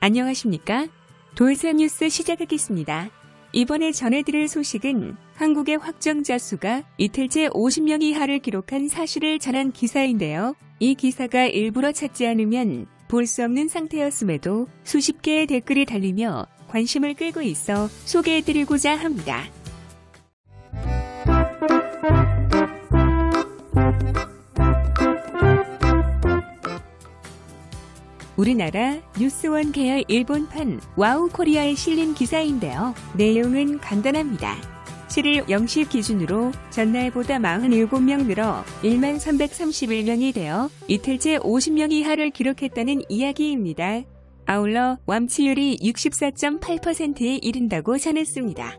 안녕하십니까? 돌사 뉴스 시작하겠습니다. 이번에 전해드릴 소식은 한국의 확정자 수가 이틀째 50명 이하를 기록한 사실을 전한 기사인데요. 이 기사가 일부러 찾지 않으면 볼 수 없는 상태였음에도 수십 개의 댓글이 달리며 관심을 끌고 있어 소개해드리고자 합니다. 우리나라 뉴스원 계열 일본판 와우코리아에 실린 기사인데요. 내용은 간단합니다. 7일 0시 기준으로 전날보다 47명 늘어 1만 331명이 되어 이틀째 50명 이하를 기록했다는 이야기입니다. 아울러 완치율이 64.8%에 이른다고 전했습니다.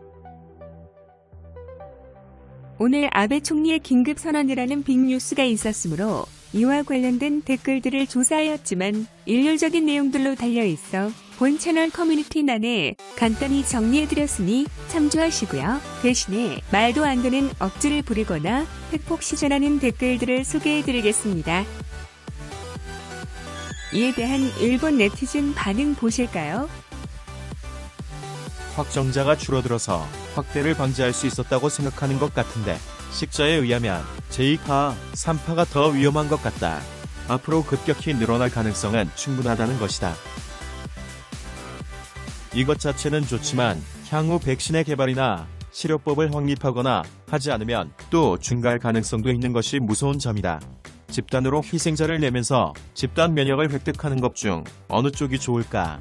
오늘 아베 총리의 긴급 선언이라는 빅뉴스가 있었으므로 이와 관련된 댓글들을 조사하였지만 일률적인 내용들로 달려있어 본 채널 커뮤니티란에 간단히 정리해드렸으니 참조하시고요. 대신에 말도 안 되는 억지를 부리거나 팩폭 시전하는 댓글들을 소개해드리겠습니다. 이에 대한 일본 네티즌 반응 보실까요? 확정자가 줄어들어서 확대를 방지할 수 있었다고 생각하는 것 같은데 식자에 의하면 제2파, 3파가 더 위험한 것 같다. 앞으로 급격히 늘어날 가능성은 충분하다는 것이다. 이것 자체는 좋지만 향후 백신의 개발이나 치료법을 확립하거나 하지 않으면 또 증가할 가능성도 있는 것이 무서운 점이다. 집단으로 희생자를 내면서 집단 면역을 획득하는 것 중 어느 쪽이 좋을까?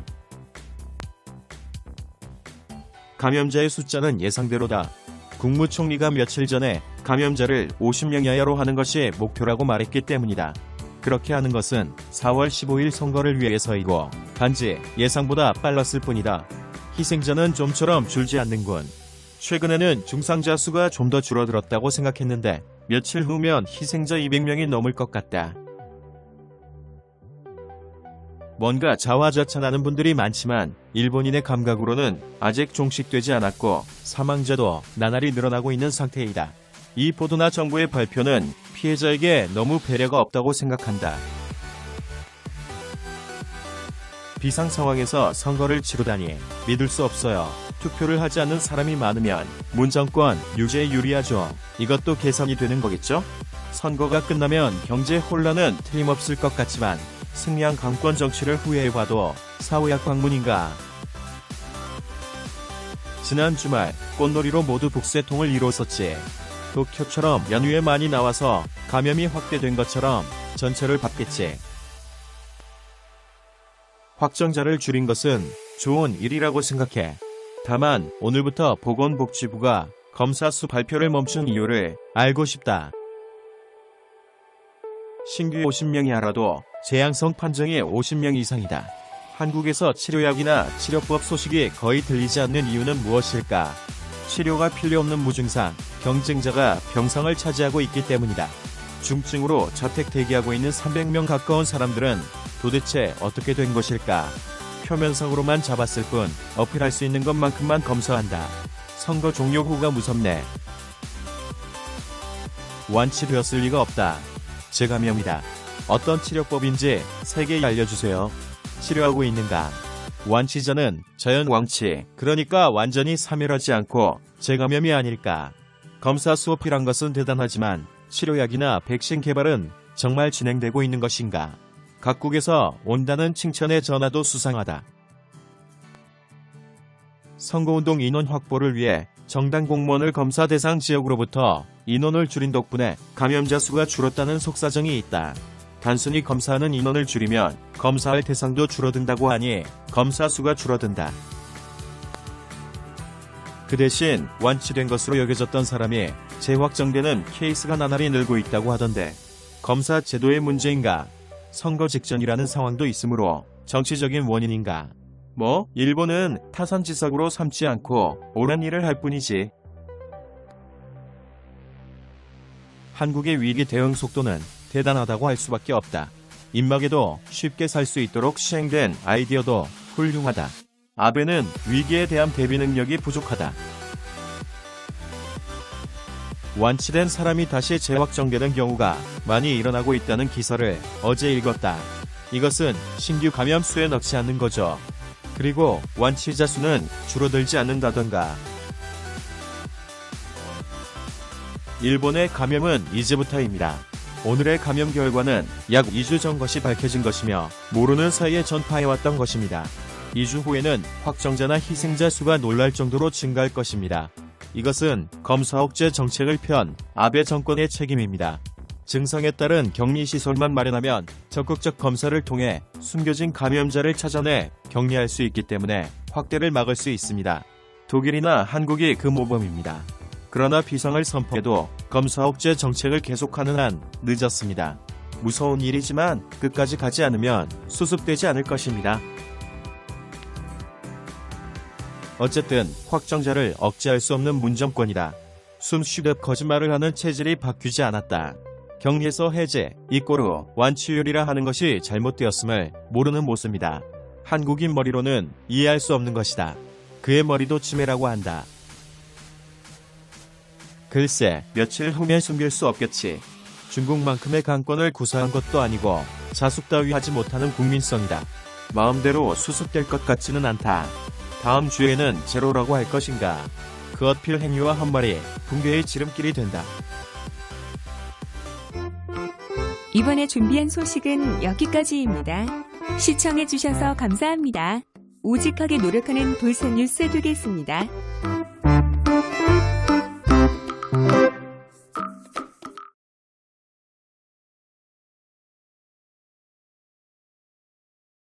감염자의 숫자는 예상대로다. 국무총리가 며칠 전에 감염자를 50명 이하로 하는 것이 목표라고 말했기 때문이다. 그렇게 하는 것은 4월 15일 선거를 위해서이고 단지 예상보다 빨랐을 뿐이다. 희생자는 좀처럼 줄지 않는군. 최근에는 중상자 수가 좀 더 줄어들었다고 생각했는데 며칠 후면 희생자 200명이 넘을 것 같다. 뭔가 자화자찬하는 분들이 많지만 일본인의 감각으로는 아직 종식되지 않았고 사망자도 나날이 늘어나고 있는 상태이다. 이 보도나 정부의 발표는 피해자에게 너무 배려가 없다고 생각한다. 비상 상황에서 선거를 치르다니 믿을 수 없어요. 투표를 하지 않는 사람이 많으면 문 정권 유지에 유리하죠. 이것도 계산이 되는 거겠죠? 선거가 끝나면 경제 혼란은 틀림없을 것 같지만 승리한 강권 정치를 후회해봐도 사후약 방문인가? 지난 주말 꽃놀이로 모두 북새통을 이뤘었지. 도쿄처럼 연휴에 많이 나와서 감염이 확대된 것처럼 전철을 밟겠지. 확정자를 줄인 것은 좋은 일이라고 생각해. 다만 오늘부터 보건복지부가 검사 수 발표를 멈춘 이유를 알고 싶다. 신규 50명이 하라도 재앙성 판정이 50명 이상이다. 한국에서 치료약이나 치료법 소식이 거의 들리지 않는 이유는 무엇일까? 치료가 필요 없는 무증상, 경증자가 병상을 차지하고 있기 때문이다. 중증으로 자택 대기하고 있는 300명 가까운 사람들은 도대체 어떻게 된 것일까? 표면상으로만 잡았을 뿐 어필할 수 있는 것만큼만 검사한다. 선거 종료 후가 무섭네. 완치되었을 리가 없다. 재감염이다. 어떤 치료법인지 세게 알려주세요. 치료하고 있는가? 완치자는 자연 완치, 그러니까 완전히 사멸하지 않고 재감염이 아닐까? 검사 수업이란 것은 대단하지만 치료약이나 백신 개발은 정말 진행되고 있는 것인가? 각국에서 온다는 칭찬의 전화도 수상하다. 선거운동 인원 확보를 위해 정당 공무원을 검사 대상 지역으로부터 인원을 줄인 덕분에 감염자 수가 줄었다는 속사정이 있다. 단순히 검사하는 인원을 줄이면 검사할 대상도 줄어든다고 하니 검사 수가 줄어든다. 그 대신 완치된 것으로 여겨졌던 사람이 재확정되는 케이스가 나날이 늘고 있다고 하던데 검사 제도의 문제인가? 선거 직전이라는 상황도 있으므로 정치적인 원인인가? 뭐 일본은 타산지석으로 삼지 않고 옳은 일을 할 뿐이지. 한국의 위기 대응 속도는 대단하다고 할 수밖에 없다. 입막에도 쉽게 살 수 있도록 시행된 아이디어도 훌륭하다. 아베는 위기에 대한 대비 능력이 부족하다. 완치된 사람이 다시 재확정되는 경우가 많이 일어나고 있다는 기사를 어제 읽었다. 이것은 신규 감염 수에 넣지 않는 거죠. 그리고 완치자 수는 줄어들지 않는다던가. 일본의 감염은 이제부터입니다. 오늘의 감염 결과는 약 2주 전 것이 밝혀진 것이며 모르는 사이에 전파해왔던 것입니다. 2주 후에는 확정자나 희생자 수가 놀랄 정도로 증가할 것입니다. 이것은 검사 억제 정책을 편 아베 정권의 책임입니다. 증상에 따른 격리시설만 마련하면 적극적 검사를 통해 숨겨진 감염자를 찾아내 격리할 수 있기 때문에 확대를 막을 수 있습니다. 독일이나 한국이 그 모범입니다. 그러나 비상을 선포해도 검사 억제 정책을 계속하는 한 늦었습니다. 무서운 일이지만 끝까지 가지 않으면 수습되지 않을 것입니다. 어쨌든 확정자를 억제할 수 없는 문정권이다. 숨쉬듯 거짓말을 하는 체질이 바뀌지 않았다. 격리에서 해제, 이꼬르 완치율이라 하는 것이 잘못되었음을 모르는 모습이다. 한국인 머리로는 이해할 수 없는 것이다. 그의 머리도 치매라고 한다. 글쎄, 며칠 후면 숨길 수 없겠지. 중국만큼의 강권을 구사한 것도 아니고 자숙 따위 하지 못하는 국민성이다. 마음대로 수습될 것 같지는 않다. 다음 주에는 제로라고 할 것인가. 그 어필 행위와 한 말이 붕괴의 지름길이 된다. 이번에 준비한 소식은 여기까지입니다. 시청해주셔서 감사합니다. 오직하게 노력하는 돌산 뉴스 되겠습니다.